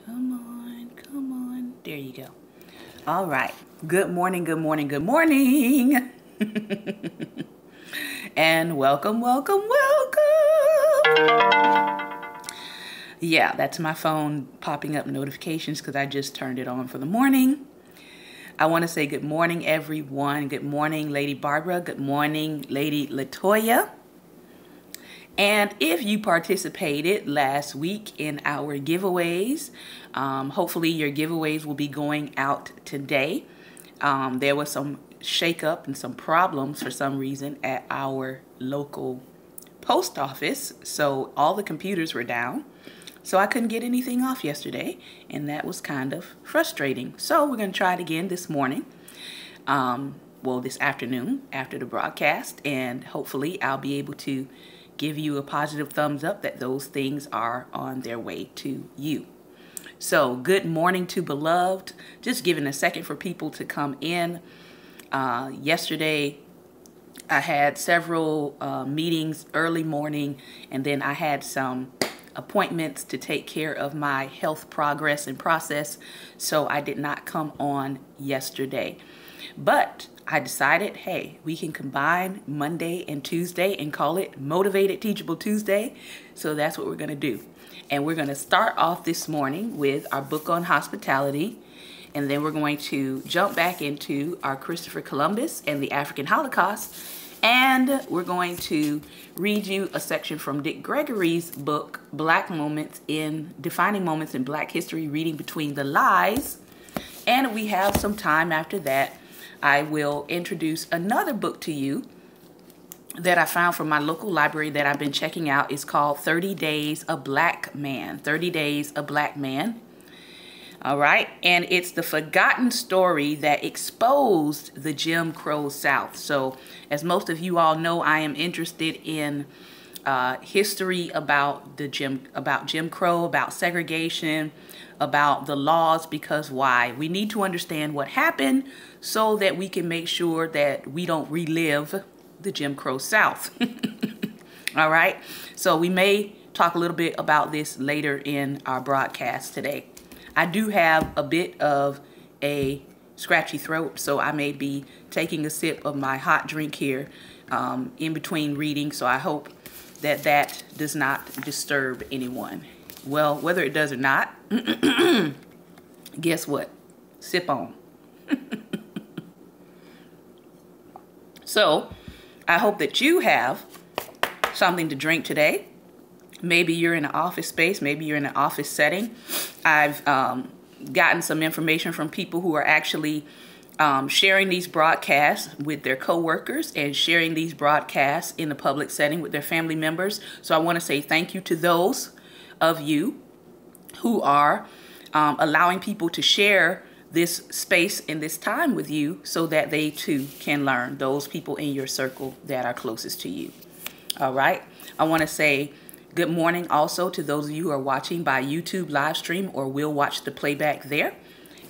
Come on, come on. There you go. All right. Good morning, good morning, good morning. And welcome, welcome, welcome. Yeah, that's my phone popping up notifications because I just turned it on for the morning. I want to say good morning, everyone. Good morning, Lady Barbara. Good morning, Lady Latoya. And if you participated last week in our giveaways, hopefully your giveaways will be going out today. There was some shakeup and some problems for some reason at our local post office. So all the computers were down. So I couldn't get anything off yesterday. And that was kind of frustrating. So we're going to try it again this morning. Well, this afternoon after the broadcast. And hopefully I'll be able to give you a positive thumbs up that those things are on their way to you. So good morning to beloved. Just giving a second for people to come in. Yesterday I had several meetings early morning, and then I had some appointments to take care of my health progress and process, so I did not come on yesterday. But I decided, hey, we can combine Monday and Tuesday and call it Motivated Teachable Tuesday. So that's what we're going to do. And we're going to start off this morning with our book on hospitality. And then we're going to jump back into our Christopher Columbus and the African Holocaust. And we're going to read you a section from Dick Gregory's book, Defining Moments in Black History, Reading Between the Lies. And we have some time after that. I will introduce another book to you that I found from my local library that I've been checking out. It's called 30 Days a Black Man. 30 Days a Black Man. All right. And it's the forgotten story that exposed the Jim Crow South. So as most of you all know, I am interested in history about Jim Crow, about segregation, about the laws, because why? We need to understand what happened so that we can make sure that we don't relive the Jim Crow South. All right. So we may talk a little bit about this later in our broadcast today. I do have a bit of a scratchy throat, so I may be taking a sip of my hot drink here in between reading. So I hope that that does not disturb anyone. Well, whether it does or not, guess what? Sip on. So I hope that you have something to drink today. Maybe you're in an office space. Maybe you're in an office setting. I've gotten some information from people who are actually sharing these broadcasts with their coworkers and sharing these broadcasts in the public setting with their family members. So I want to say thank you to those of you who are allowing people to share this space and this time with you so that they too can learn, those people in your circle that are closest to you. All right. I want to say good morning also to those of you who are watching by YouTube live stream or will watch the playback there.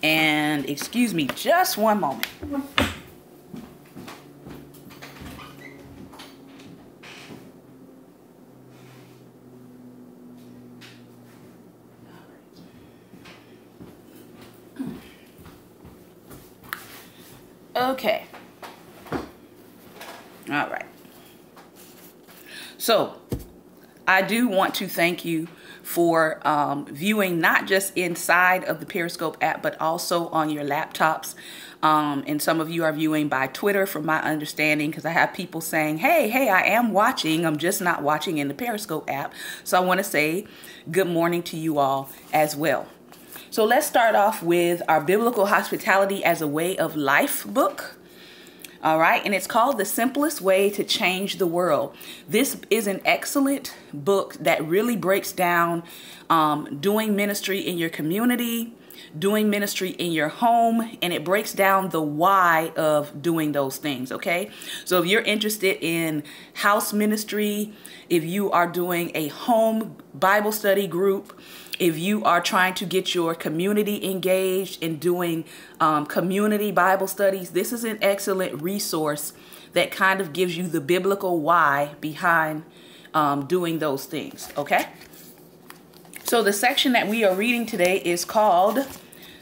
And excuse me just one moment. Okay. All right. So I do want to thank you for viewing not just inside of the Periscope app, but also on your laptops. And some of you are viewing by Twitter, from my understanding, because I have people saying, hey, I am watching. I'm just not watching in the Periscope app. So I want to say good morning to you all as well. So let's start off with our Biblical Hospitality as a Way of Life book. All right. And it's called The Simplest Way to Change the World. This is an excellent book that really breaks down doing ministry in your community, doing ministry in your home, and it breaks down the why of doing those things. Okay. So if you're interested in house ministry, if you are doing a home Bible study group, if you are trying to get your community engaged in doing community Bible studies, this is an excellent resource that kind of gives you the biblical why behind doing those things. Okay. So the section that we are reading today is called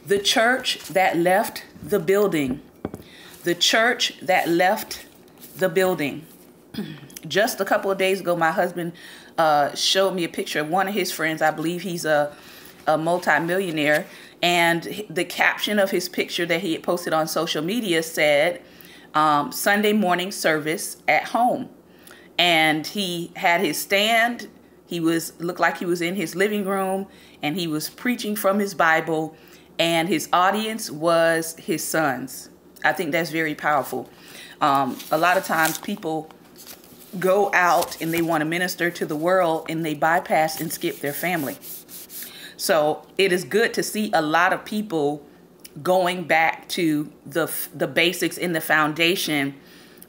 The Church That Left the Building. The Church That Left the Building. Just a couple of days ago, my husband showed me a picture of one of his friends. I believe he's a multi-millionaire. And the caption of his picture that he had posted on social media said, Sunday morning service at home. And he had his stand. He looked like he was in his living room, and he was preaching from his Bible, and his audience was his sons. I think that's very powerful. A lot of times people go out and they want to minister to the world, and they bypass and skip their family. So it is good to see a lot of people going back to the basics in the foundation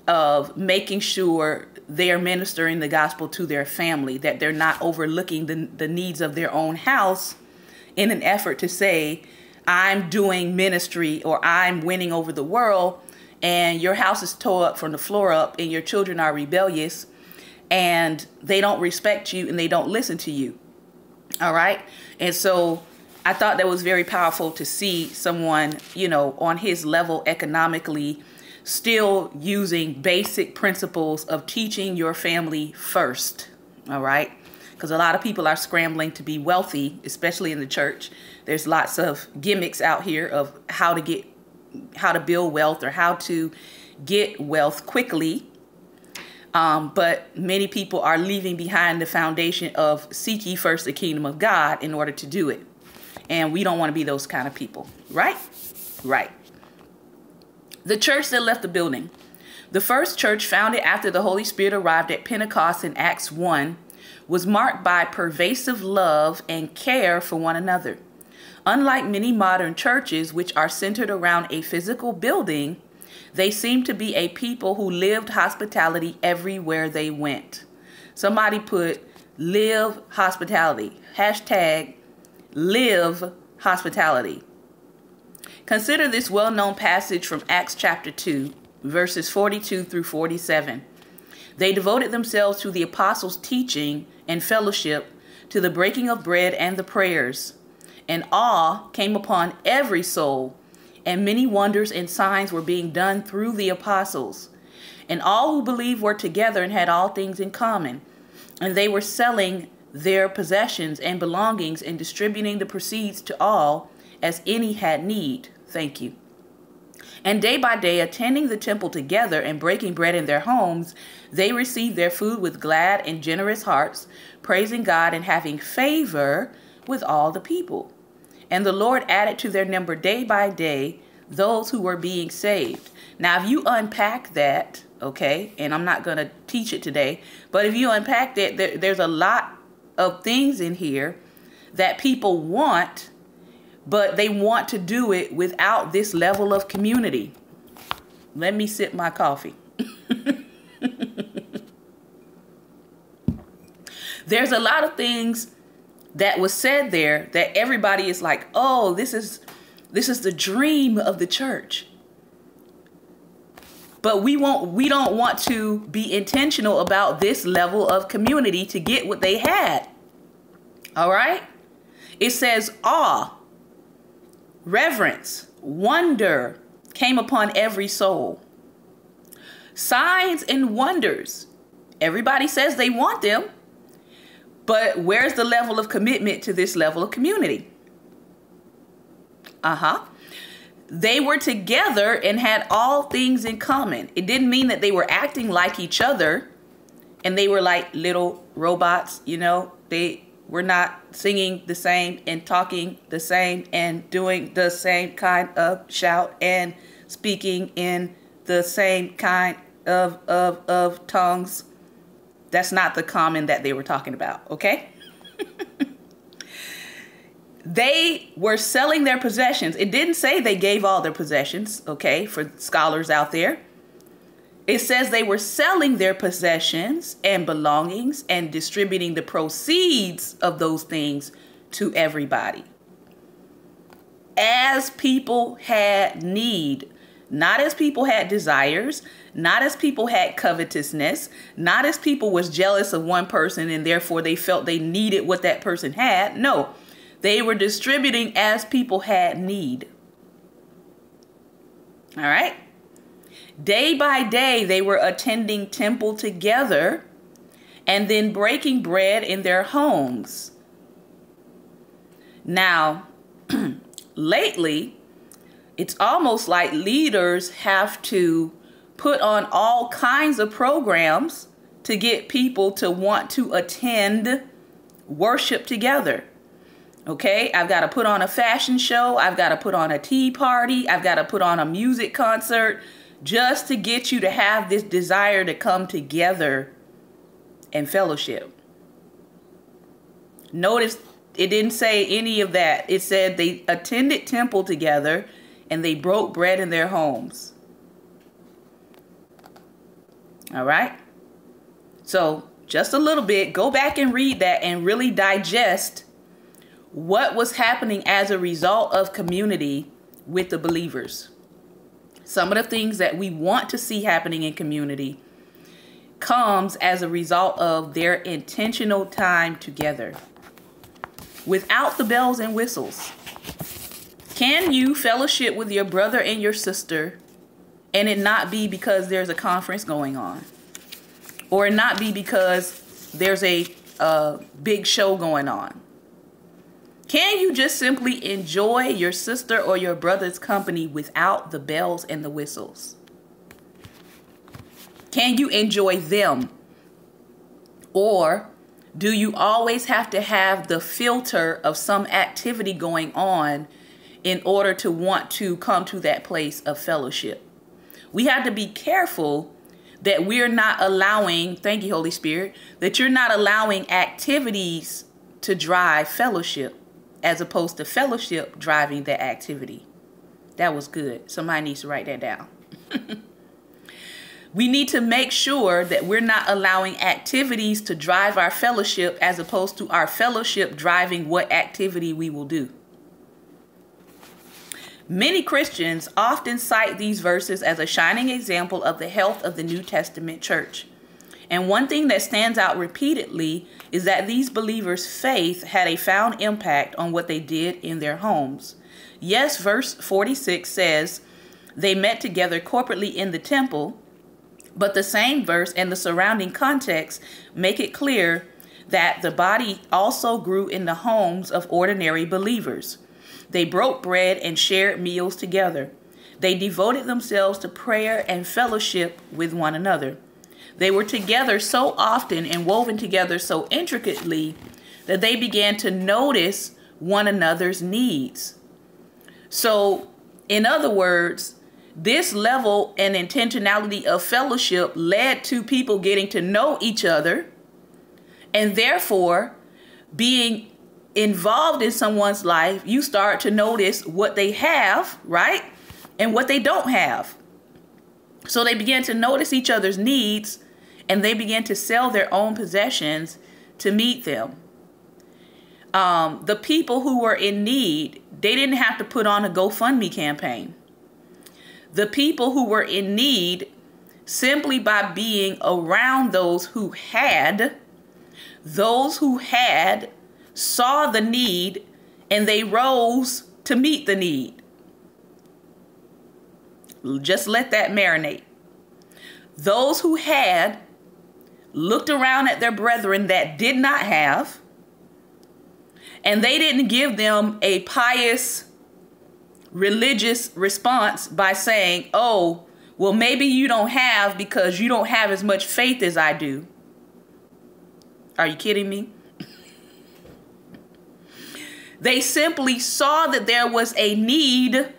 of making sure they are ministering the gospel to their family, that they're not overlooking the needs of their own house in an effort to say, I'm doing ministry or I'm winning over the world, and your house is tore up from the floor up and your children are rebellious and they don't respect you and they don't listen to you. All right. And so I thought that was very powerful to see someone, on his level economically, still using basic principles of teaching your family first. All right. Because a lot of people are scrambling to be wealthy, especially in the church. There's lots of gimmicks out here of how to build wealth or how to get wealth quickly. But many people are leaving behind the foundation of seek ye first the kingdom of God in order to do it. And we don't want to be those kind of people. Right? Right. The church that left the building. The first church, founded after the Holy Spirit arrived at Pentecost in Acts 1, was marked by pervasive love and care for one another. Unlike many modern churches, which are centered around a physical building, they seem to be a people who lived hospitality everywhere they went. Somebody put live hospitality. Hashtag live hospitality. Consider this well-known passage from Acts chapter 2, verses 42 through 47. They devoted themselves to the apostles' teaching and fellowship, to the breaking of bread and the prayers. And awe came upon every soul, and many wonders and signs were being done through the apostles. And all who believed were together and had all things in common. And they were selling their possessions and belongings and distributing the proceeds to all as any had need. Thank you. And day by day, attending the temple together and breaking bread in their homes, they received their food with glad and generous hearts, praising God and having favor with all the people. And the Lord added to their number day by day those who were being saved. Now, if you unpack that, okay, and I'm not going to teach it today, but if you unpack that, there's a lot of things in here that people want, but they want to do it without this level of community. Let me sip my coffee. There's a lot of things that was said there that everybody is like, oh, this is the dream of the church. But we don't want to be intentional about this level of community to get what they had. All right? It says awe, reverence, wonder came upon every soul. Signs and wonders. Everybody says they want them. But where's the level of commitment to this level of community? They were together and had all things in common. It didn't mean that they were acting like each other and they were like little robots, They were not singing the same and talking the same and doing the same kind of shout and speaking in the same kind of tongues. That's not the common that they were talking about, okay? They were selling their possessions. It didn't say they gave all their possessions, okay, for scholars out there. It says they were selling their possessions and belongings and distributing the proceeds of those things to everybody. As people had need, Not as people had desires, not as people had covetousness, not as people was jealous of one person and therefore they felt they needed what that person had. No, they were distributing as people had need. All right. Day by day, they were attending temple together and then breaking bread in their homes. Now, lately, it's almost like leaders have to put on all kinds of programs to get people to want to attend worship together. Okay, I've got to put on a fashion show. I've got to put on a tea party. I've got to put on a music concert just to get you to have this desire to come together and fellowship. Notice it didn't say any of that. It said they attended temple together and they broke bread in their homes. All right. So just a little bit, go back and read that and really digest what was happening as a result of community with the believers. Some of the things that we want to see happening in community comes as a result of their intentional time together without the bells and whistles. Can you fellowship with your brother and your sister and it not be because there's a conference going on, or it not be because there's a big show going on? Can you just simply enjoy your sister or your brother's company without the bells and the whistles? Can you enjoy them? Or do you always have to have the filter of some activity going on in order to want to come to that place of fellowship? We have to be careful that we're not allowing, thank you, Holy Spirit, that you're not allowing activities to drive fellowship as opposed to fellowship driving that activity. That was good. Somebody needs to write that down. We need to make sure that we're not allowing activities to drive our fellowship as opposed to our fellowship driving what activity we will do. Many Christians often cite these verses as a shining example of the health of the New Testament church. And one thing that stands out repeatedly is that these believers' faith had a profound impact on what they did in their homes. Yes, verse 46 says they met together corporately in the temple, but the same verse and the surrounding context make it clear that the body also grew in the homes of ordinary believers. They broke bread and shared meals together. They devoted themselves to prayer and fellowship with one another. They were together so often and woven together so intricately that they began to notice one another's needs. So, in other words, this level and intentionality of fellowship led to people getting to know each other and therefore being involved in someone's life. You start to notice what they have, right? And what they don't have. So they began to notice each other's needs and they began to sell their own possessions to meet them. The people who were in need, they didn't have to put on a GoFundMe campaign. The people who were in need, simply by being around those who had saw the need and they rose to meet the need. Just let that marinate. Those who had looked around at their brethren that did not have, and they didn't give them a pious religious response by saying, oh, well, maybe you don't have because you don't have as much faith as I do. Are you kidding me? They simply saw that there was a need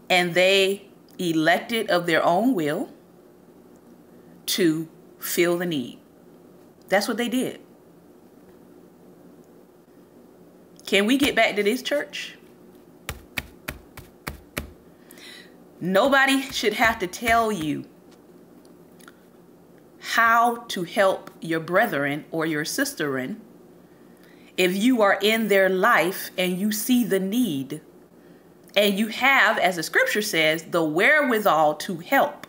and they elected of their own will to fill the need. That's what they did. Can we get back to this, church? Nobody should have to tell you how to help your brethren or your sisterin if you are in their life and you see the need. And you have, as the scripture says, the wherewithal to help.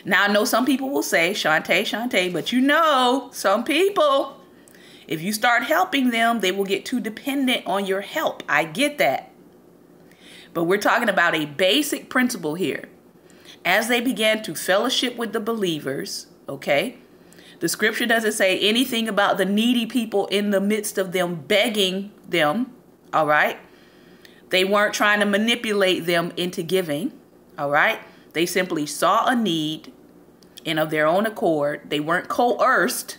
Now, I know some people will say, Shantae, but you know, some people, if you start helping them, they will get too dependent on your help. I get that. But we're talking about a basic principle here. As they began to fellowship with the believers, okay, the scripture doesn't say anything about the needy people in the midst of them begging them, all right? They weren't trying to manipulate them into giving, all right? They simply saw a need, and of their own accord, they weren't coerced.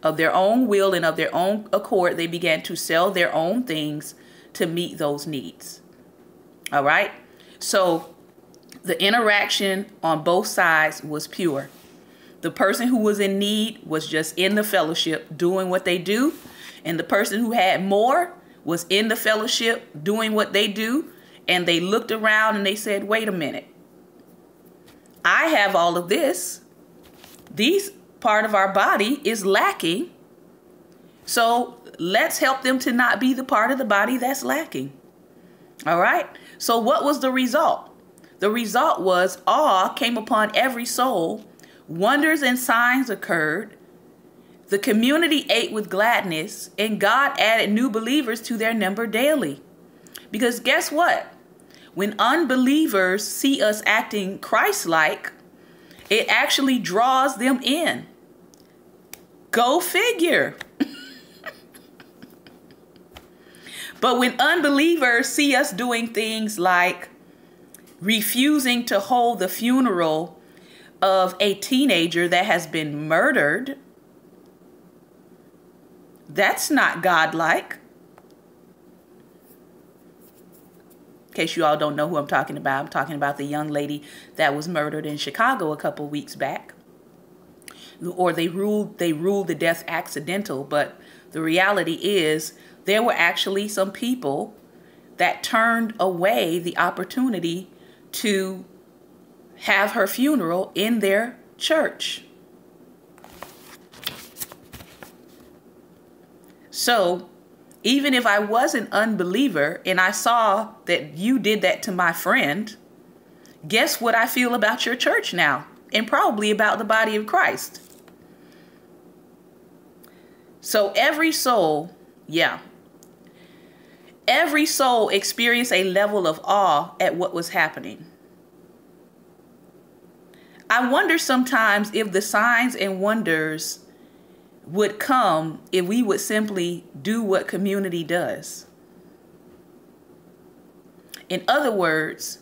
Of their own will and of their own accord, they began to sell their own things to meet those needs, all right? So the interaction on both sides was pure. The person who was in need was just in the fellowship doing what they do, and the person who had more was in the fellowship doing what they do, and they looked around and they said, wait a minute. I have all of this. This part of our body is lacking. So let's help them to not be the part of the body that's lacking. All right. So what was the result? The result was awe came upon every soul. Wonders and signs occurred. The community ate with gladness, and God added new believers to their number daily. Because guess what? When unbelievers see us acting Christ-like, it actually draws them in. Go figure. But when unbelievers see us doing things like refusing to hold the funeral of a teenager that has been murdered, that's not godlike. In case you all don't know who I'm talking about the young lady that was murdered in Chicago a couple weeks back. Or they ruled the death accidental, but the reality is there were actually some people that turned away the opportunity to have her funeral in their church. So even if I was an unbeliever and I saw that you did that to my friend, guess what I feel about your church now, and probably about the body of Christ. So every soul, every soul experienced a level of awe at what was happening. I wonder sometimes if the signs and wonders would come if we would simply do what community does. In other words,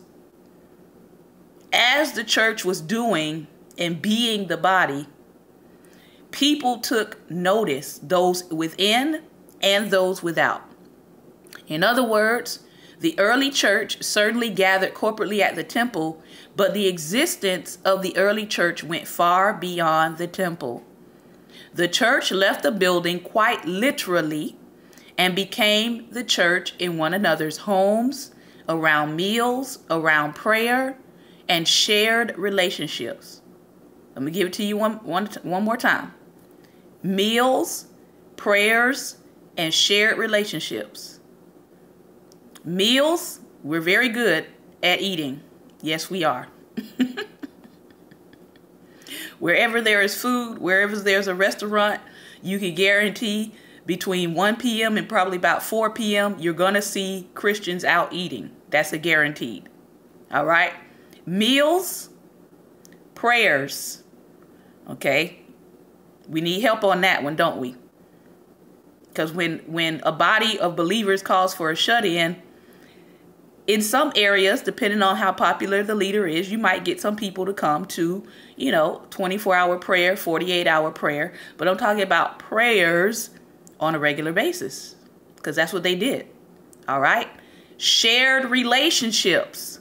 as the church was doing and being the body, people took notice, those within and those without. In other words, the early church certainly gathered corporately at the temple, but the existence of the early church went far beyond the temple. The church left the building quite literally and became the church in one another's homes, around meals, around prayer, and shared relationships. Let me give it to you one more time. Meals, prayers, and shared relationships. Meals, we're very good at eating. Yes, we are. Wherever there is food, wherever there's a restaurant, you can guarantee between 1 p.m. and probably about 4 p.m., you're going to see Christians out eating. That's a guaranteed. All right. Meals, prayers. Okay. We need help on that one, don't we? Because when a body of believers calls for a shut-in, in some areas, depending on how popular the leader is, you might get some people to come to, 24-hour prayer, 48-hour prayer. But I'm talking about prayers on a regular basis, because that's what they did. All right. Shared relationships.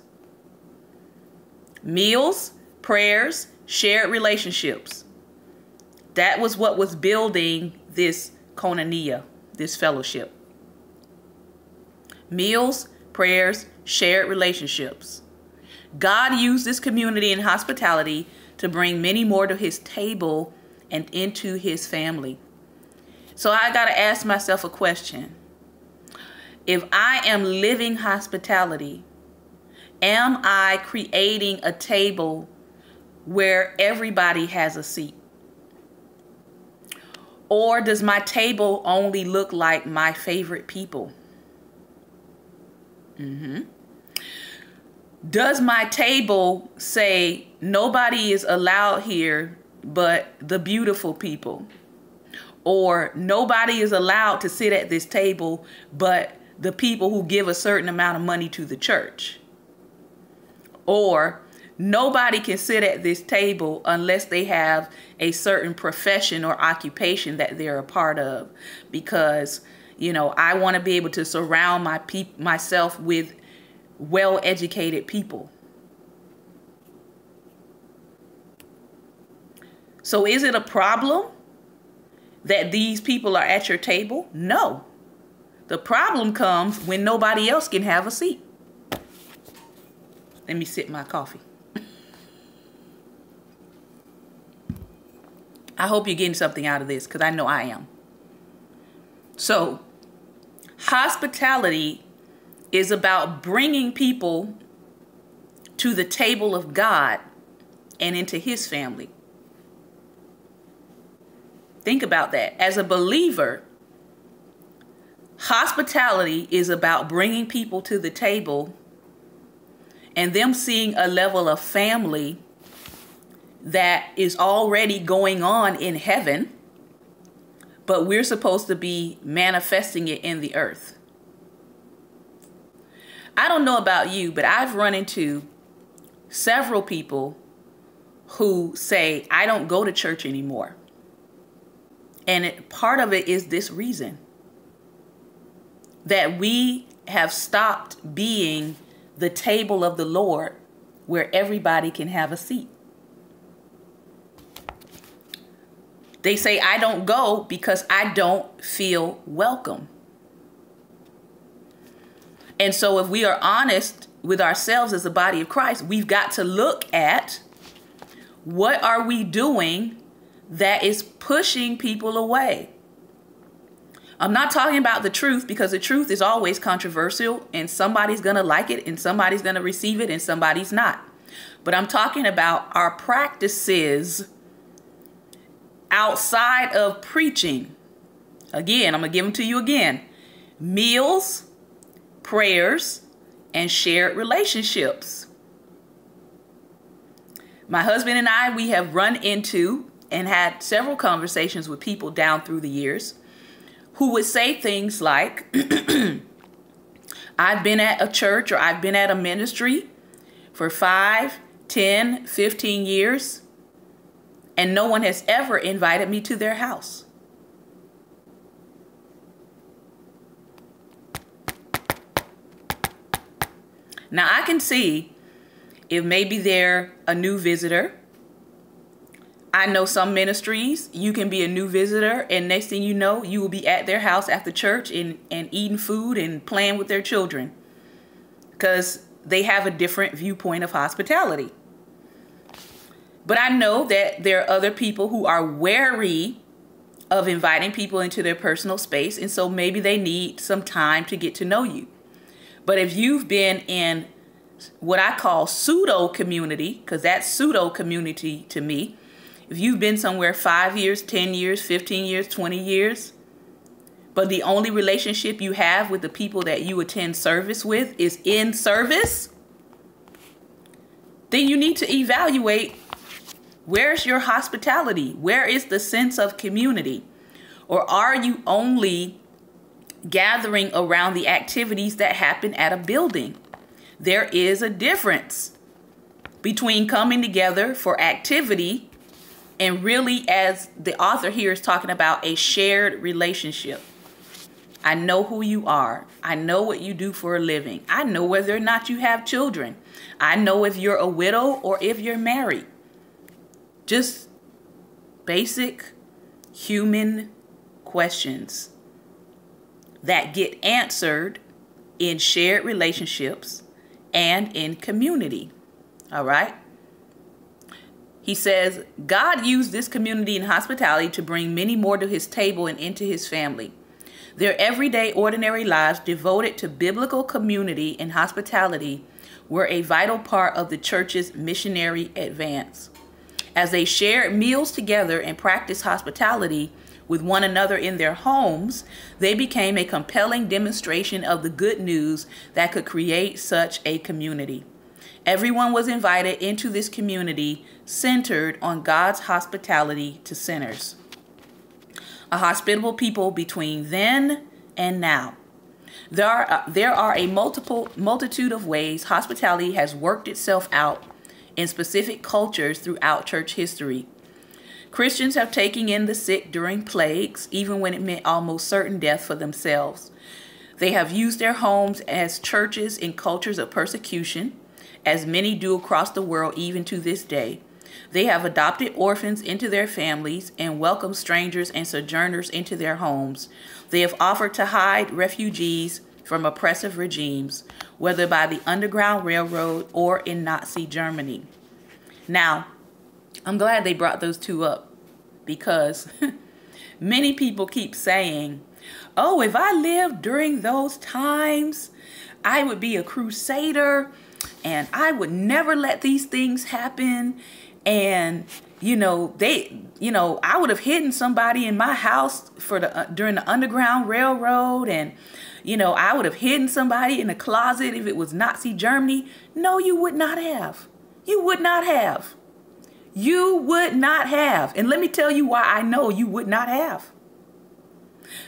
Meals, prayers, shared relationships. That was what was building this koinonia, this fellowship. Meals, prayers, shared relationships. God used this community and hospitality to bring many more to his table and into his family. So I got to ask myself a question. If I am living hospitality, am I creating a table where everybody has a seat? Or does my table only look like my favorite people? Does my table say nobody is allowed here but the beautiful people? Or nobody is allowed to sit at this table but the people who give a certain amount of money to the church? Or nobody can sit at this table unless they have a certain profession or occupation that they're a part of, because, you know, I want to be able to surround myself with well-educated people. So is it a problem that these people are at your table? No. The problem comes when nobody else can have a seat. Let me sip my coffee. I hope you're getting something out of this, because I know I am. So, hospitality is about bringing people to the table of God and into His family. Think about that. As a believer, hospitality is about bringing people to the table and them seeing a level of family that is already going on in heaven, but we're supposed to be manifesting it in the earth. I don't know about you, but I've run into several people who say, I don't go to church anymore. And part of it is this reason, that we have stopped being the table of the Lord where everybody can have a seat. They say, I don't go because I don't feel welcome. And so if we are honest with ourselves as the body of Christ, we've got to look at what are we doing that is pushing people away. I'm not talking about the truth, because the truth is always controversial and somebody's going to like it and somebody's going to receive it and somebody's not. But I'm talking about our practices outside of preaching. Again, I'm going to give them to you again. Meals, prayers, and shared relationships. My husband and I, we have run into and had several conversations with people down through the years who would say things like, I've been at a church or I've been at a ministry for 5, 10, 15 years, and no one has ever invited me to their house. Now I can see if maybe they're a new visitor. I know some ministries, you can be a new visitor and next thing you know, you will be at their house after church and eating food and playing with their children because they have a different viewpoint of hospitality. But I know that there are other people who are wary of inviting people into their personal space, and so maybe they need some time to get to know you. But if you've been in what I call pseudo community, because that's pseudo community to me, if you've been somewhere 5 years, 10 years, 15 years, 20 years, but the only relationship you have with the people that you attend service with is in service, then you need to evaluate, where's your hospitality? Where is the sense of community? Or are you only gathering around the activities that happen at a building? There is a difference between coming together for activity and really, as the author here is talking about, a shared relationship. I know who you are. I know what you do for a living. I know whether or not you have children. I know if you're a widow or if you're married. Just basic human questions that get answered in shared relationships and in community. All right? He says, God used this community and hospitality to bring many more to his table and into his family. Their everyday, ordinary lives devoted to biblical community and hospitality were a vital part of the church's missionary advance. As they shared meals together and practiced hospitality with one another in their homes, they became a compelling demonstration of the good news that could create such a community. Everyone was invited into this community centered on God's hospitality to sinners. A hospitable people between then and now. There are a multitude of ways hospitality has worked itself out in specific cultures throughout church history. Christians have taken in the sick during plagues, even when it meant almost certain death for themselves. They have used their homes as churches in cultures of persecution, as many do across the world even to this day. They have adopted orphans into their families and welcomed strangers and sojourners into their homes. They have offered to hide refugees from oppressive regimes, whether by the Underground Railroad or in Nazi Germany. Now, I'm glad they brought those two up, because many people keep saying, oh, if I lived during those times, I would be a crusader and I would never let these things happen. And, I would have hidden somebody in my house during the Underground Railroad. And, I would have hidden somebody in a closet if it was Nazi Germany. No, you would not have. You would not have. You would not have. And let me tell you why I know you would not have.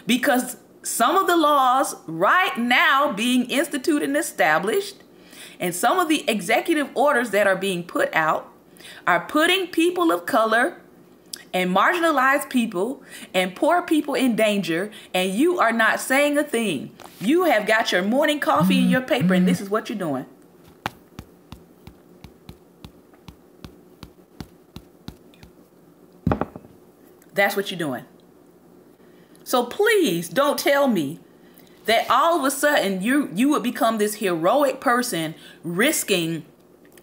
Because some of the laws right now being instituted and established, and some of the executive orders that are being put out, are putting people of color and marginalized people and poor people in danger, and you are not saying a thing. You have got your morning coffee and your paper, and this is what you're doing. That's what you're doing. So please don't tell me that all of a sudden you would become this heroic person risking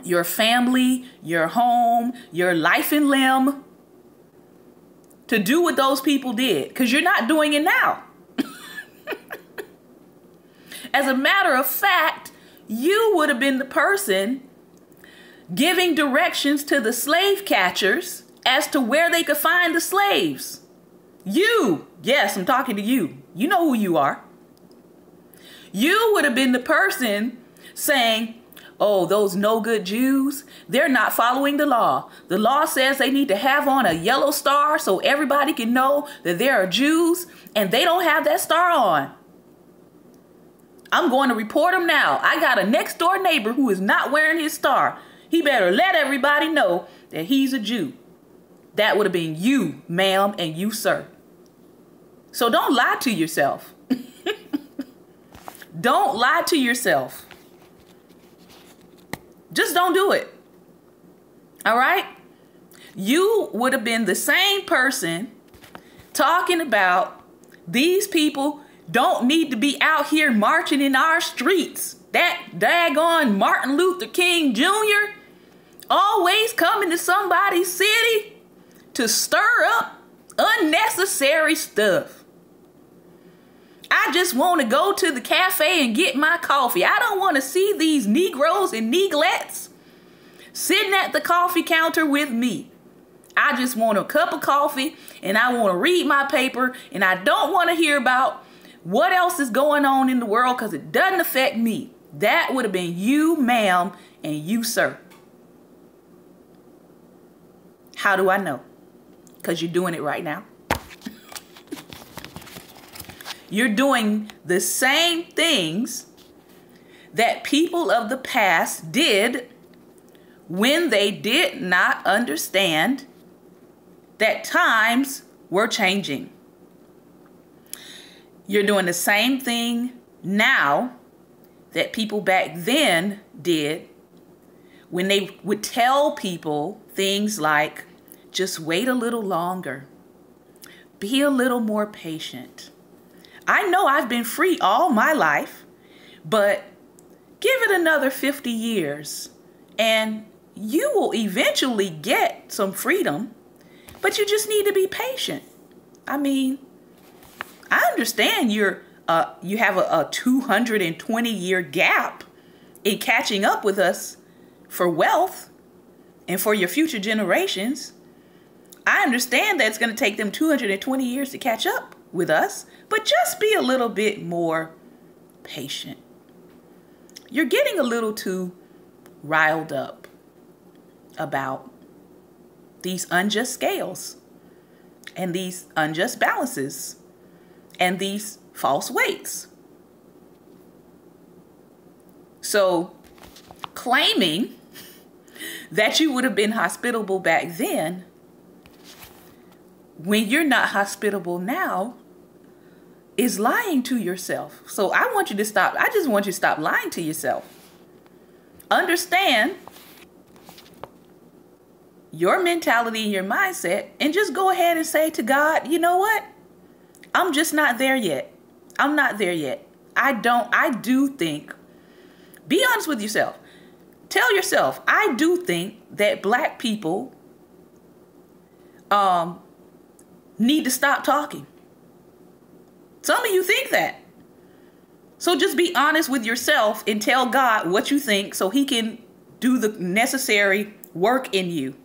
your family, your home, your life and limb to do what those people did, because you're not doing it now. As a matter of fact, you would have been the person giving directions to the slave catchers as to where they could find the slaves. You, yes, I'm talking to you. You know who you are. You would have been the person saying, oh, those no good Jews, they're not following the law. The law says they need to have on a yellow star so everybody can know that they are Jews, and they don't have that star on. I'm going to report them now. I got a next door neighbor who is not wearing his star. He better let everybody know that he's a Jew. That would have been you, ma'am, and you, sir. So don't lie to yourself. Don't lie to yourself. Just don't do it. All right? You would have been the same person talking about these people don't need to be out here marching in our streets. That daggone Martin Luther King Jr. always coming to somebody's city to stir up unnecessary stuff. I just want to go to the cafe and get my coffee. I don't want to see these Negroes and Neglettes sitting at the coffee counter with me. I just want a cup of coffee and I want to read my paper, and I don't want to hear about what else is going on in the world because it doesn't affect me. That would have been you, ma'am, and you, sir. How do I know? Because you're doing it right now. You're doing the same things that people of the past did when they did not understand that times were changing. You're doing the same thing now that people back then did when they would tell people things like, just wait a little longer. Be a little more patient. I know I've been free all my life, but give it another 50 years and you will eventually get some freedom, but you just need to be patient. I mean, I understand you have a 220-year gap in catching up with us for wealth and for your future generations. I understand that it's going to take them 220 years to catch up with us, but just be a little bit more patient. You're getting a little too riled up about these unjust scales and these unjust balances and these false weights. So claiming that you would have been hospitable back then when you're not hospitable now is lying to yourself. So I want you to stop. I just want you to stop lying to yourself. Understand your mentality and your mindset, and just go ahead and say to God, you know what? I'm just not there yet. I'm not there yet. I do think, be honest with yourself. Tell yourself, I do think that black people need to stop talking. Some of you think that. So just be honest with yourself and tell God what you think so he can do the necessary work in you.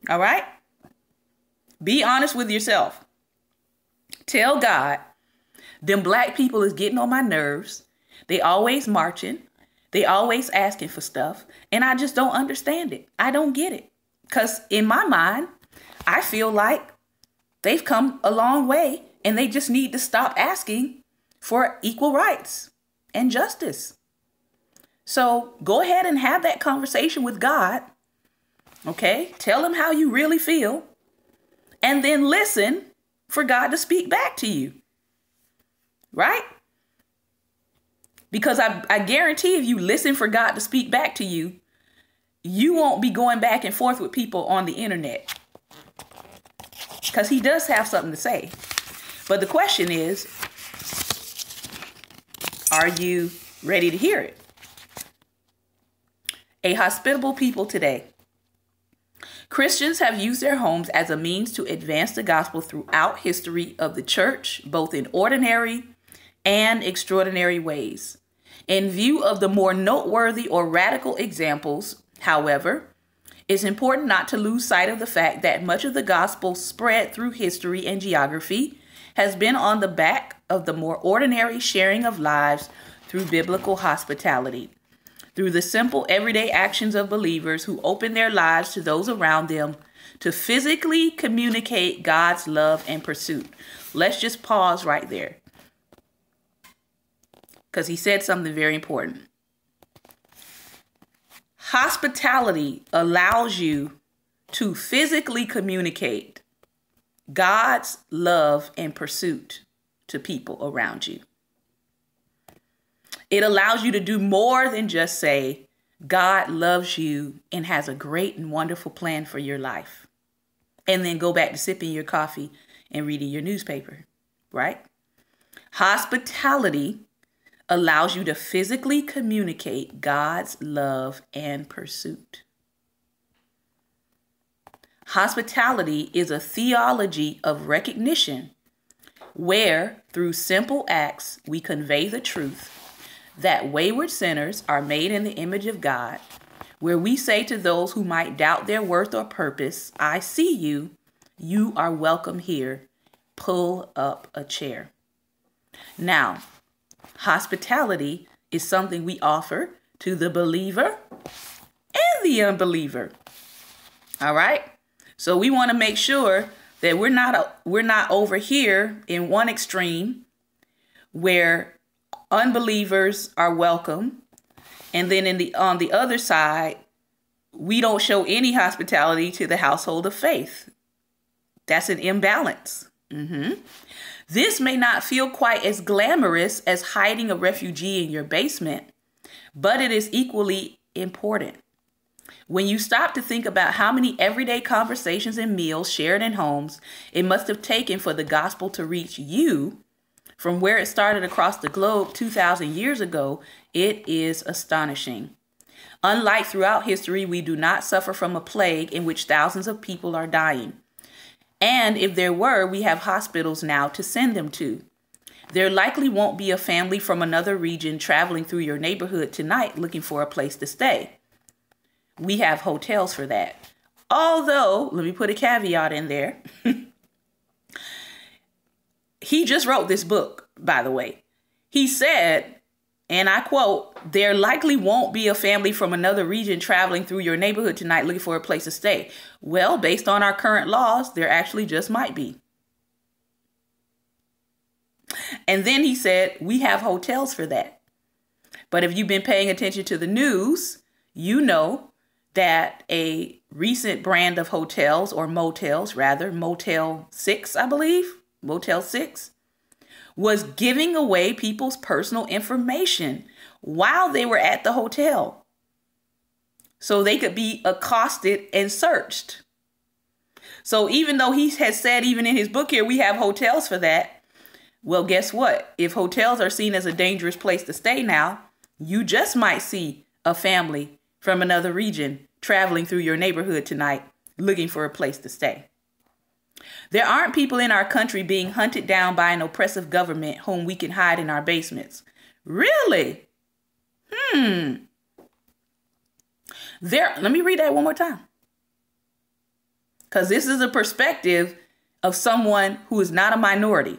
All right? Be honest with yourself. Tell God, them black people is getting on my nerves. They always marching. They always asking for stuff. And I just don't understand it. I don't get it. Because in my mind, I feel like they've come a long way and they just need to stop asking for equal rights and justice. So go ahead and have that conversation with God. Okay? Tell him how you really feel. And then listen for God to speak back to you. Right? Because I guarantee if you listen for God to speak back to you, you won't be going back and forth with people on the internet. Because he does have something to say. But the question is, are you ready to hear it? A hospitable people today. Christians have used their homes as a means to advance the gospel throughout history of the church, both in ordinary and extraordinary ways. In view of the more noteworthy or radical examples, however, it's important not to lose sight of the fact that much of the gospel spread through history and geography has been on the back of the more ordinary sharing of lives through biblical hospitality, through the simple everyday actions of believers who open their lives to those around them to physically communicate God's love and pursuit. Let's just pause right there, because he said something very important. Hospitality allows you to physically communicate God's love and pursuit to people around you. It allows you to do more than just say, God loves you and has a great and wonderful plan for your life, and then go back to sipping your coffee and reading your newspaper, right? Hospitality allows you to physically communicate God's love and pursuit. Hospitality is a theology of recognition where, through simple acts, we convey the truth that wayward sinners are made in the image of God, where we say to those who might doubt their worth or purpose, I see you, you are welcome here, pull up a chair. Now, hospitality is something we offer to the believer and the unbeliever. All right? So we want to make sure that we're not over here in one extreme where unbelievers are welcome, and then on the other side, we don't show any hospitality to the household of faith. That's an imbalance. This may not feel quite as glamorous as hiding a refugee in your basement, but it is equally important. When you stop to think about how many everyday conversations and meals shared in homes it must have taken for the gospel to reach you from where it started across the globe 2,000 years ago, it is astonishing. Unlike throughout history, we do not suffer from a plague in which thousands of people are dying. And if there were, we have hospitals now to send them to. There likely won't be a family from another region traveling through your neighborhood tonight looking for a place to stay. We have hotels for that. Although, let me put a caveat in there. He just wrote this book, by the way. He said, and I quote, there likely won't be a family from another region traveling through your neighborhood tonight looking for a place to stay. Well, based on our current laws, there actually just might be. And then he said, we have hotels for that. But if you've been paying attention to the news, you know that a recent brand of hotels, or motels rather, Motel 6, I believe, Motel 6, was giving away people's personal information while they were at the hotel, so they could be accosted and searched. So even though he has said, even in his book here, we have hotels for that. Well, guess what? If hotels are seen as a dangerous place to stay now, you just might see a family from another region traveling through your neighborhood tonight looking for a place to stay. There aren't people in our country being hunted down by an oppressive government whom we can hide in our basements. Really? Let me read that one more time. Because this is a perspective of someone who is not a minority.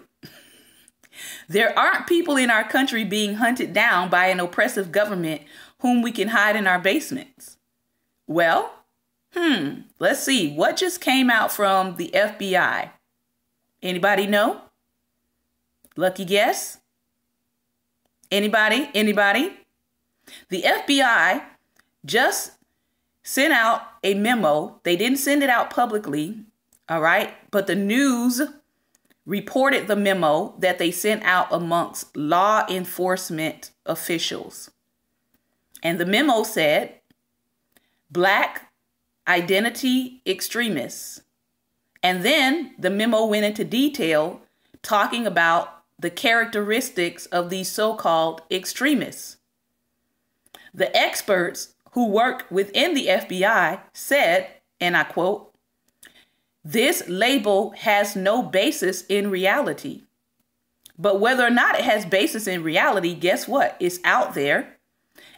There aren't people in our country being hunted down by an oppressive government whom we can hide in our basements. Well, let's see. What just came out from the FBI? Anybody know? Lucky guess? Anybody? The FBI just sent out a memo. They didn't send it out publicly, all right? But the news reported the memo that they sent out amongst law enforcement officials. And the memo said, Black identity extremists. And then the memo went into detail talking about the characteristics of these so-called extremists. The experts who work within the FBI said, and I quote, this label has no basis in reality. But whether or not it has basis in reality, guess what? It's out there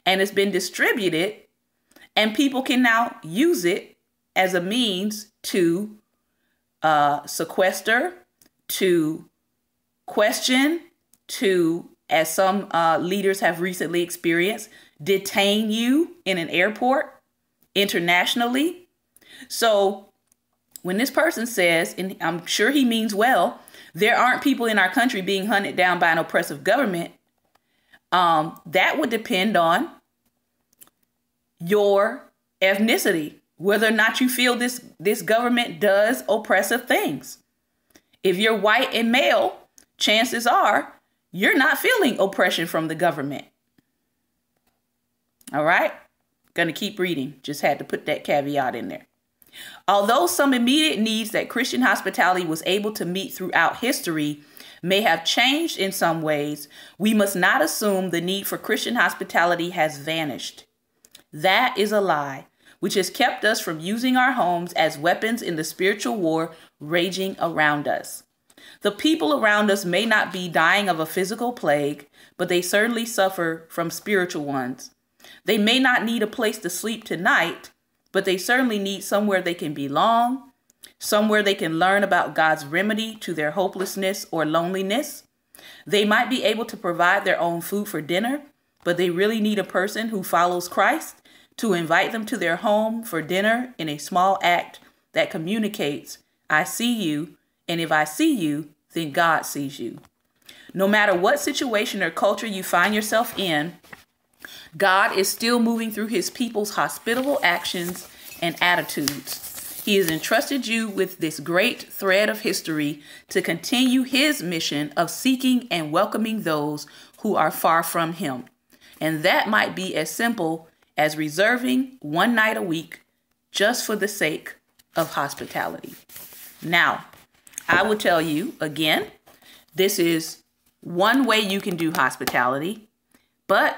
and it's been distributed, and people can now use it as a means to sequester, to question, to, as some leaders have recently experienced, detain you in an airport internationally. So when this person says, and I'm sure he means well, there aren't people in our country being hunted down by an oppressive government, that would depend on your ethnicity, whether or not you feel this government does oppressive things. If you're white and male, chances are you're not feeling oppression from the government. All right, gonna keep reading. Just had to put that caveat in there. Although some immediate needs that Christian hospitality was able to meet throughout history may have changed in some ways, we must not assume the need for Christian hospitality has vanished. That is a lie, which has kept us from using our homes as weapons in the spiritual war raging around us. The people around us may not be dying of a physical plague, but they certainly suffer from spiritual ones. They may not need a place to sleep tonight, but they certainly need somewhere they can belong, somewhere they can learn about God's remedy to their hopelessness or loneliness. They might be able to provide their own food for dinner, but they really need a person who follows Christ to invite them to their home for dinner in a small act that communicates, I see you, and if I see you, then God sees you. No matter what situation or culture you find yourself in, God is still moving through his people's hospitable actions and attitudes. He has entrusted you with this great thread of history to continue his mission of seeking and welcoming those who are far from him. And that might be as simple as reserving one night a week just for the sake of hospitality. Now, I will tell you again, this is one way you can do hospitality, but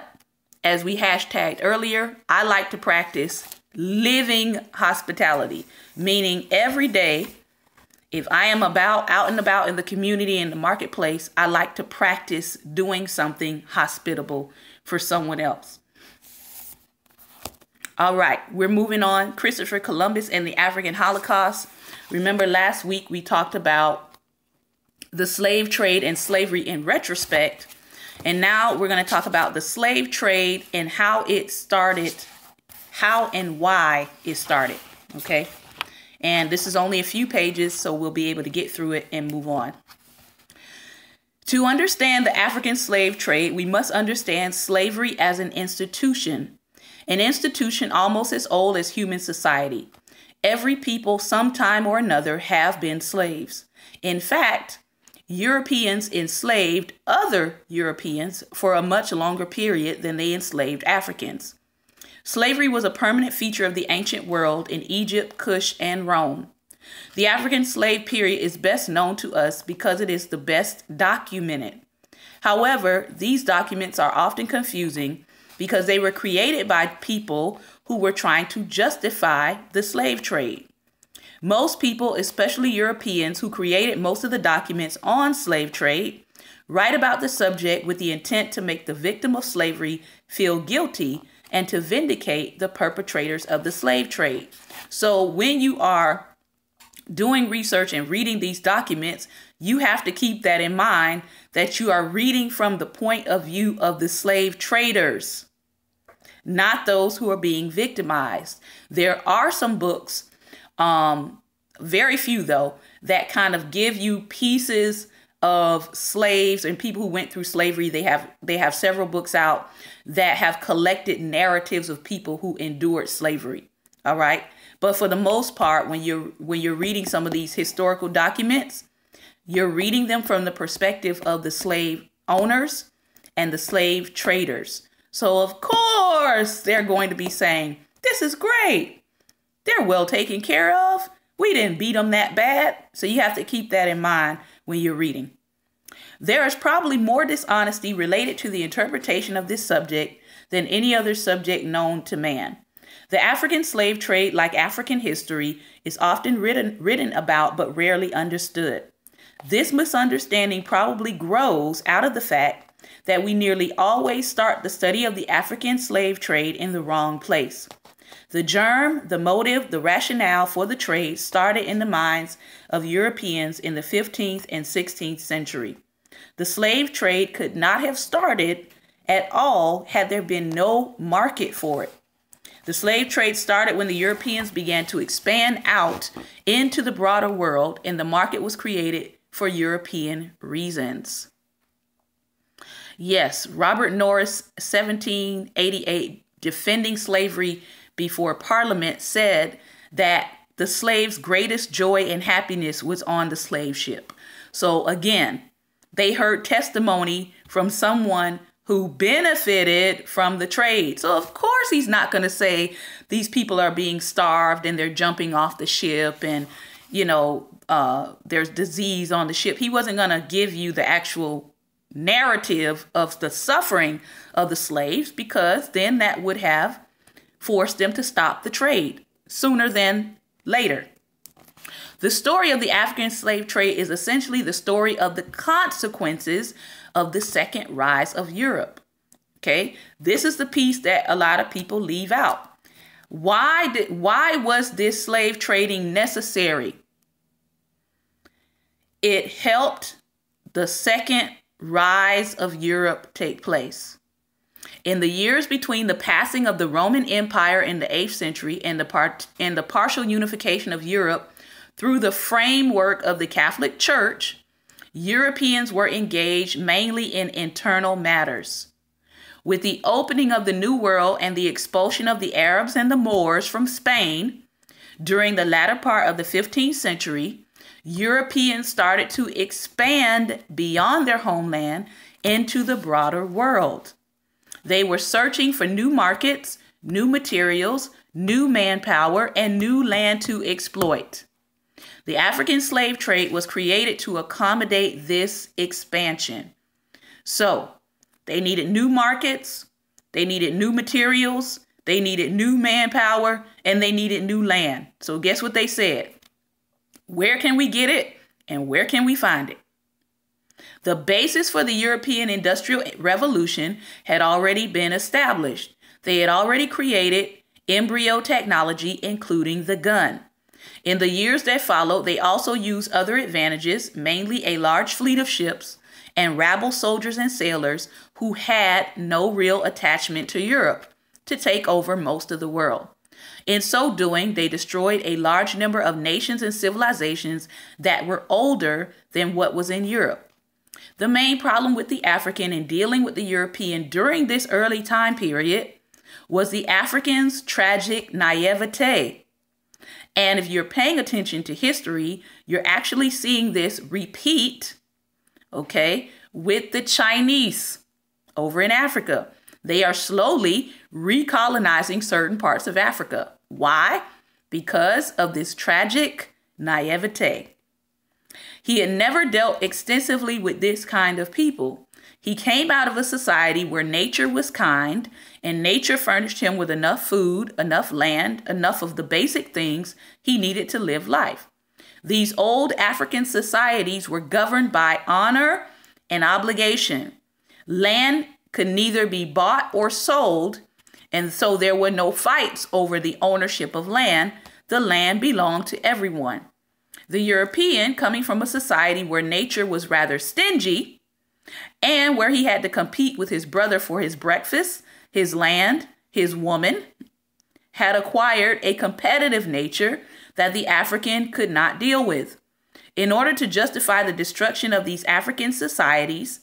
as we hashtagged earlier, I like to practice living hospitality, meaning every day If I am out and about in the community, in the marketplace, I like to practice doing something hospitable for someone else. All right, we're moving on. Christopher Columbus and the African Holocaust. Remember last week we talked about the slave trade and slavery in retrospect. And now we're going to talk about the slave trade and how it started, how and why it started. Okay. And this is only a few pages, so we'll be able to get through it and move on. To understand the African slave trade, we must understand slavery as an institution almost as old as human society. Every people, sometime or another, have been slaves. In fact, Europeans enslaved other Europeans for a much longer period than they enslaved Africans. Slavery was a permanent feature of the ancient world in Egypt, Kush, and Rome. The African slave period is best known to us because it is the best documented. However, these documents are often confusing because they were created by people who were trying to justify the slave trade. Most people, especially Europeans who created most of the documents on slave trade, write about the subject with the intent to make the victim of slavery feel guilty and to vindicate the perpetrators of the slave trade. So when you are doing research and reading these documents, you have to keep that in mind, that you are reading from the point of view of the slave traders, not those who are being victimized. There are some books, very few though, that kind of give you pieces of slaves and people who went through slavery. They have several books out that have collected narratives of people who endured slavery. All right. But for the most part, when you're reading some of these historical documents, you're reading them from the perspective of the slave owners and the slave traders. So of course, they're going to be saying, this is great. They're well taken care of. We didn't beat them that bad. So you have to keep that in mind when you're reading. There is probably more dishonesty related to the interpretation of this subject than any other subject known to man. The African slave trade, like African history, is often written about but rarely understood. This misunderstanding probably grows out of the fact that we nearly always start the study of the African slave trade in the wrong place. The germ, the motive, the rationale for the trade started in the minds of Europeans in the 15th and 16th century. The slave trade could not have started at all had there been no market for it. The slave trade started when the Europeans began to expand out into the broader world, and the market was created for European reasons. Yes, Robert Norris, 1788, defending slavery before Parliament, said that the slave's greatest joy and happiness was on the slave ship. So again, they heard testimony from someone who benefited from the trade. So of course he's not going to say these people are being starved and they're jumping off the ship and, there's disease on the ship. He wasn't going to give you the actual narrative of the suffering of the slaves, because then that would have forced them to stop the trade sooner than later. The story of the African slave trade is essentially the story of the consequences of the second rise of Europe. Okay, this is the piece that a lot of people leave out. Why was this slave trading necessary? It helped the second rise of Europe take place. In the years between the passing of the Roman Empire in the 8th century and the partial unification of Europe through the framework of the Catholic Church, Europeans were engaged mainly in internal matters. With the opening of the New World and the expulsion of the Arabs and the Moors from Spain during the latter part of the 15th century, Europeans started to expand beyond their homeland into the broader world. They were searching for new markets, new materials, new manpower, and new land to exploit. The African slave trade was created to accommodate this expansion. So they needed new markets, they needed new materials, they needed new manpower, and they needed new land. So guess what they said? Where can we get it and where can we find it? The basis for the European Industrial Revolution had already been established. They had already created embryo technology, including the gun. In the years that followed, they also used other advantages, mainly a large fleet of ships and rabble soldiers and sailors who had no real attachment to Europe, to take over most of the world. In so doing, they destroyed a large number of nations and civilizations that were older than what was in Europe. The main problem with the African in dealing with the European during this early time period was the Africans' tragic naivete. And if you're paying attention to history, you're actually seeing this repeat, okay, with the Chinese over in Africa. They are slowly recolonizing certain parts of Africa. Why? Because of this tragic naivete. He had never dealt extensively with this kind of people. He came out of a society where nature was kind and nature furnished him with enough food, enough land, enough of the basic things he needed to live life. These old African societies were governed by honor and obligation. Land could neither be bought or sold, and so there were no fights over the ownership of land. The land belonged to everyone. The European, coming from a society where nature was rather stingy and where he had to compete with his brother for his breakfast, his land, his woman, had acquired a competitive nature that the African could not deal with. In order to justify the destruction of these African societies,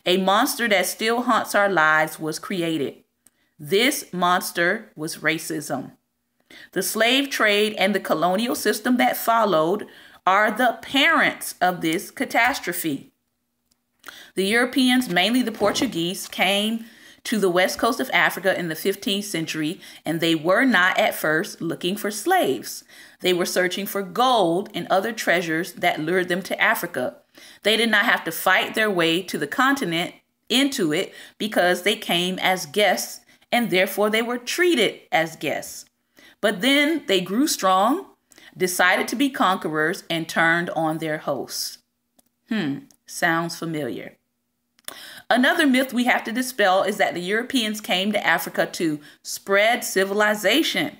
a monster that still haunts our lives was created. This monster was racism. The slave trade and the colonial system that followed are the parents of this catastrophe. The Europeans, mainly the Portuguese, came to the west coast of Africa in the 15th century, and they were not at first looking for slaves. They were searching for gold and other treasures that lured them to Africa. They did not have to fight their way to the continent into it because they came as guests and therefore they were treated as guests. But then they grew strong, decided to be conquerors, and turned on their hosts. Sounds familiar. Another myth we have to dispel is that the Europeans came to Africa to spread civilization.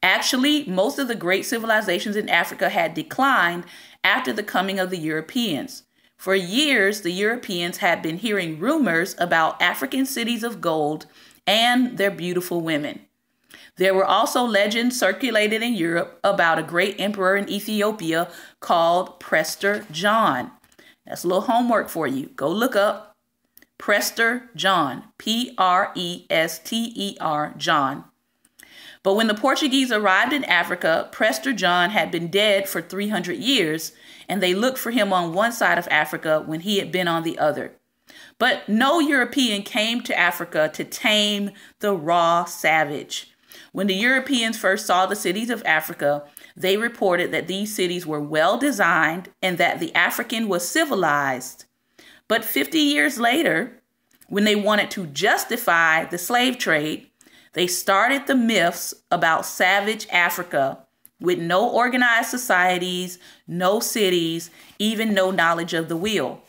Actually, most of the great civilizations in Africa had declined after the coming of the Europeans. For years, the Europeans had been hearing rumors about African cities of gold and their beautiful women. There were also legends circulated in Europe about a great emperor in Ethiopia called Prester John. That's a little homework for you. Go look up Prester John, Prester John. But when the Portuguese arrived in Africa, Prester John had been dead for 300 years, and they looked for him on one side of Africa when he had been on the other. But no European came to Africa to tame the raw savage. When the Europeans first saw the cities of Africa, they reported that these cities were well designed and that the African was civilized. But 50 years later, when they wanted to justify the slave trade, they started the myths about savage Africa with no organized societies, no cities, even no knowledge of the wheel.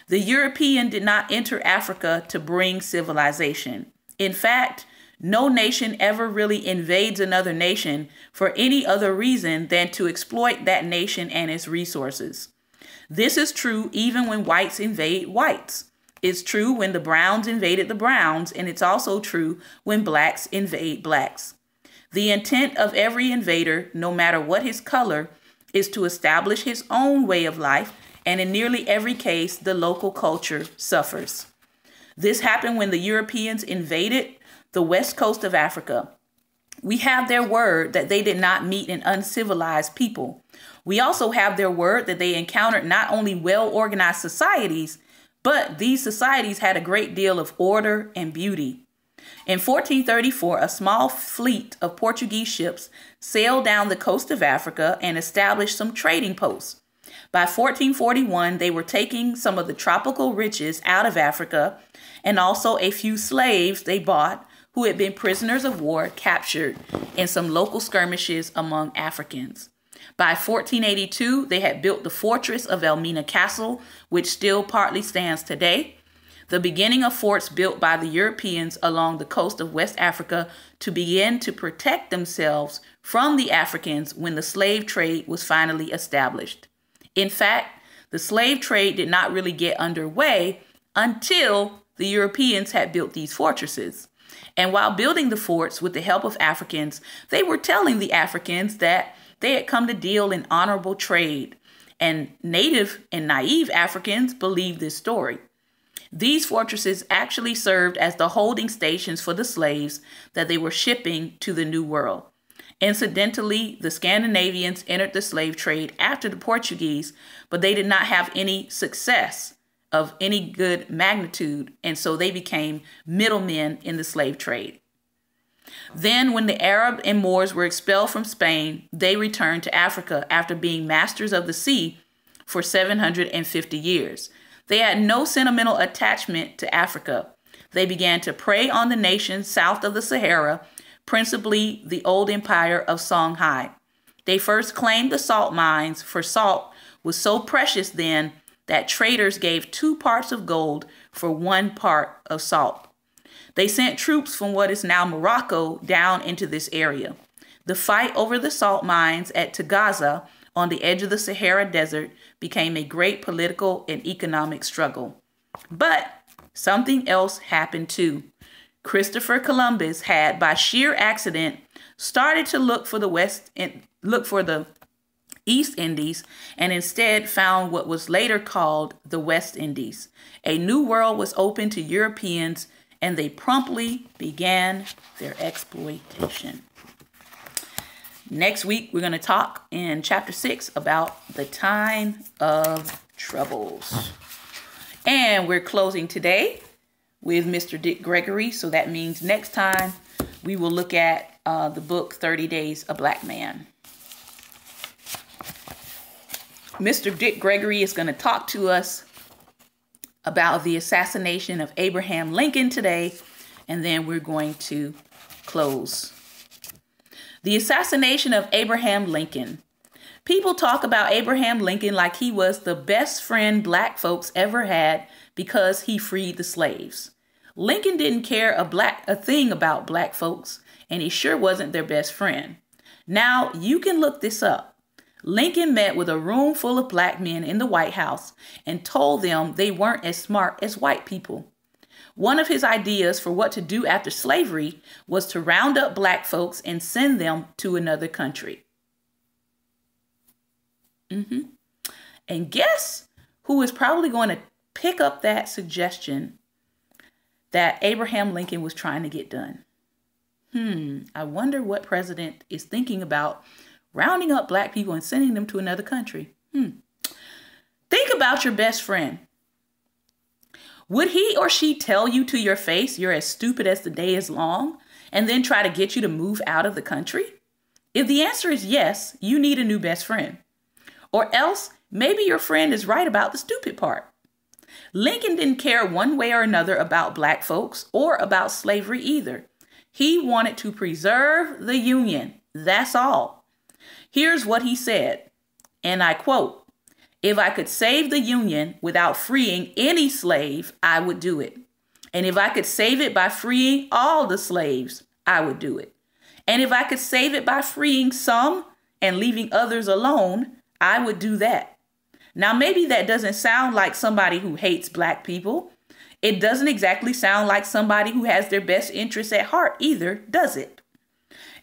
The European did not enter Africa to bring civilization. In fact, no nation ever really invades another nation for any other reason than to exploit that nation and its resources. This is true even when whites invade whites. It's true when the browns invaded the browns, and it's also true when blacks invade blacks. The intent of every invader, no matter what his color, is to establish his own way of life, and in nearly every case, the local culture suffers. This happened when the Europeans invaded the west coast of Africa. We have their word that they did not meet an uncivilized people. We also have their word that they encountered not only well-organized societies, but these societies had a great deal of order and beauty. In 1434, a small fleet of Portuguese ships sailed down the coast of Africa and established some trading posts. By 1441, they were taking some of the tropical riches out of Africa and also a few slaves they bought who had been prisoners of war captured in some local skirmishes among Africans. By 1482, they had built the fortress of Elmina Castle, which still partly stands today, the beginning of forts built by the Europeans along the coast of West Africa to begin to protect themselves from the Africans when the slave trade was finally established. In fact, the slave trade did not really get underway until the Europeans had built these fortresses. And while building the forts with the help of Africans, they were telling the Africans that they had come to deal in honorable trade. And native and naive Africans believed this story. These fortresses actually served as the holding stations for the slaves that they were shipping to the New World. Incidentally, the Scandinavians entered the slave trade after the Portuguese, but they did not have any success of any good magnitude, and so they became middlemen in the slave trade. Then, when the Arab and Moors were expelled from Spain, they returned to Africa after being masters of the sea for 750 years. They had no sentimental attachment to Africa. They began to prey on the nations south of the Sahara, principally the old empire of Songhai. They first claimed the salt mines, for salt was so precious then that traders gave 2 parts of gold for 1 part of salt. They sent troops from what is now Morocco down into this area. The fight over the salt mines at Tagaza on the edge of the Sahara Desert became a great political and economic struggle. But something else happened too. Christopher Columbus had, by sheer accident, started to look for the East Indies, and instead found what was later called the West Indies. A new world was open to Europeans, and they promptly began their exploitation. Next week, we're going to talk in chapter 6 about the time of troubles. And we're closing today with Mr. Dick Gregory. So that means next time we will look at the book 30 Days a Black Man. Mr. Dick Gregory is going to talk to us about the assassination of Abraham Lincoln today, and then we're going to close. The assassination of Abraham Lincoln. People talk about Abraham Lincoln like he was the best friend black folks ever had because he freed the slaves. Lincoln didn't care a thing about black folks, and he sure wasn't their best friend. Now, you can look this up. Lincoln met with a room full of black men in the White House and told them they weren't as smart as white people. One of his ideas for what to do after slavery was to round up black folks and send them to another country. And guess who is probably going to pick up that suggestion that Abraham Lincoln was trying to get done? I wonder what president is thinking about rounding up black people and sending them to another country. Think about your best friend. Would he or she tell you to your face you're as stupid as the day is long and then try to get you to move out of the country? If the answer is yes, you need a new best friend. Or else, maybe your friend is right about the stupid part. Lincoln didn't care one way or another about black folks or about slavery either. He wanted to preserve the Union. That's all. Here's what he said, and I quote, "If I could save the Union without freeing any slave, I would do it. And if I could save it by freeing all the slaves, I would do it. And if I could save it by freeing some and leaving others alone, I would do that." Now, maybe that doesn't sound like somebody who hates black people. It doesn't exactly sound like somebody who has their best interests at heart either, does it?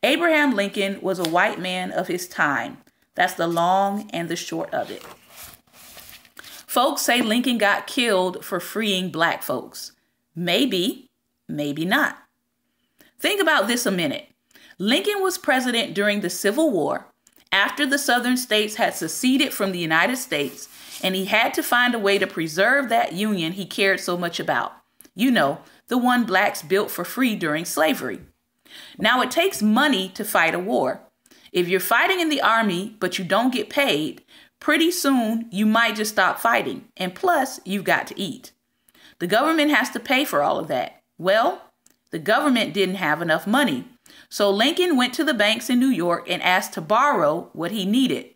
Abraham Lincoln was a white man of his time. That's the long and the short of it. Folks say Lincoln got killed for freeing black folks. Maybe, maybe not. Think about this a minute. Lincoln was president during the Civil War, after the Southern states had seceded from the United States, and he had to find a way to preserve that union he cared so much about. You know, the one blacks built for free during slavery. Now, it takes money to fight a war. If you're fighting in the army, but you don't get paid, pretty soon you might just stop fighting. And plus, you've got to eat. The government has to pay for all of that. Well, the government didn't have enough money. So Lincoln went to the banks in New York and asked to borrow what he needed.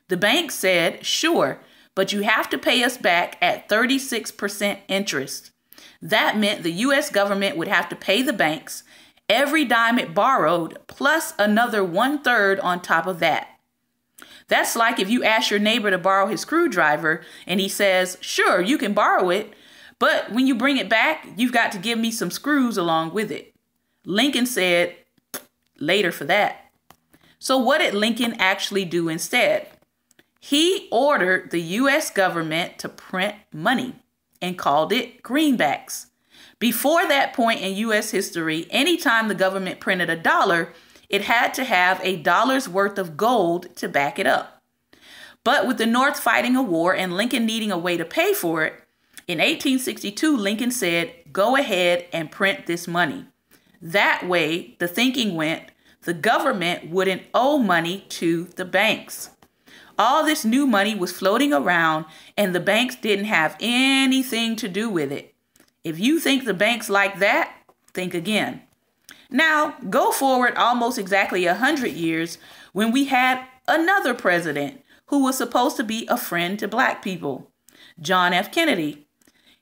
The bank said, sure, but you have to pay us back at 36% interest. That meant the U.S. government would have to pay the banks every dime it borrowed, plus another 1/3 on top of that. That's like if you ask your neighbor to borrow his screwdriver and he says, sure, you can borrow it, but when you bring it back, you've got to give me some screws along with it. Lincoln said, later for that. So what did Lincoln actually do instead? He ordered the U.S. government to print money and called it greenbacks. Before that point in U.S. history, anytime the government printed a dollar, it had to have a dollar's worth of gold to back it up. But with the North fighting a war and Lincoln needing a way to pay for it, in 1862, Lincoln said, go ahead and print this money. That way, the thinking went, the government wouldn't owe money to the banks. All this new money was floating around and the banks didn't have anything to do with it. If you think the banks like that, think again. Now, go forward almost exactly 100 years when we had another president who was supposed to be a friend to black people, John F. Kennedy.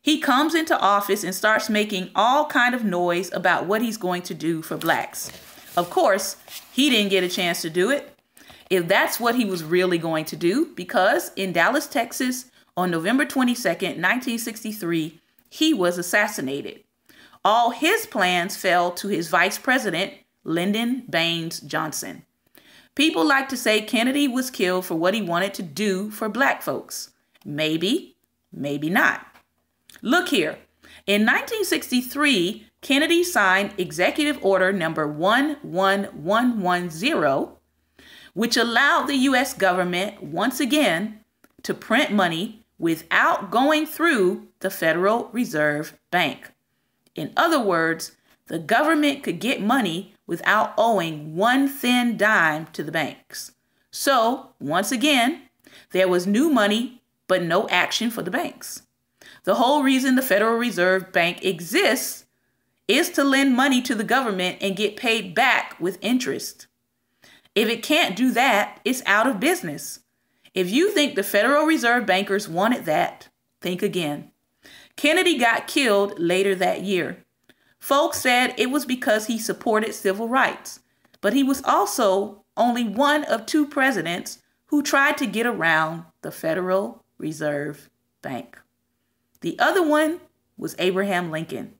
He comes into office and starts making all kind of noise about what he's going to do for blacks. Of course, he didn't get a chance to do it, if that's what he was really going to do, because in Dallas, Texas, on November 22nd, 1963, he was assassinated. All his plans fell to his vice president, Lyndon Baines Johnson. People like to say Kennedy was killed for what he wanted to do for black folks. Maybe, maybe not. Look here. In 1963, Kennedy signed Executive Order number 11110, which allowed the U.S. government once again to print money without going through the Federal Reserve Bank. In other words, the government could get money without owing one thin dime to the banks. So, once again, there was new money, but no action for the banks. The whole reason the Federal Reserve Bank exists is to lend money to the government and get paid back with interest. If it can't do that, it's out of business. If you think the Federal Reserve bankers wanted that, think again. Kennedy got killed later that year. Folks said it was because he supported civil rights, but he was also only one of 2 presidents who tried to get around the Federal Reserve Bank. The other one was Abraham Lincoln.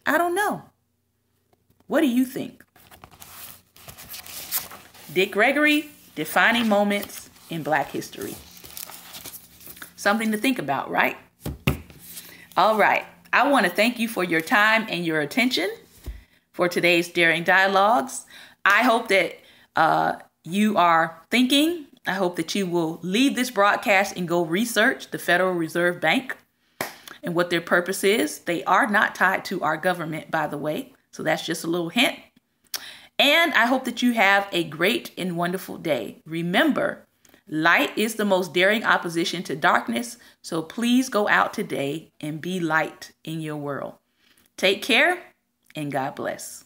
I don't know. What do you think? Dick Gregory, defining moments in Black history. Something to think about, right? All right. I want to thank you for your time and your attention for today's Daring Dialogues. I hope that you are thinking. I hope that you will leave this broadcast and go research the Federal Reserve Bank and what their purpose is. They are not tied to our government, by the way. So that's just a little hint. And I hope that you have a great and wonderful day. Remember, light is the most daring opposition to darkness. So please go out today and be light in your world. Take care and God bless.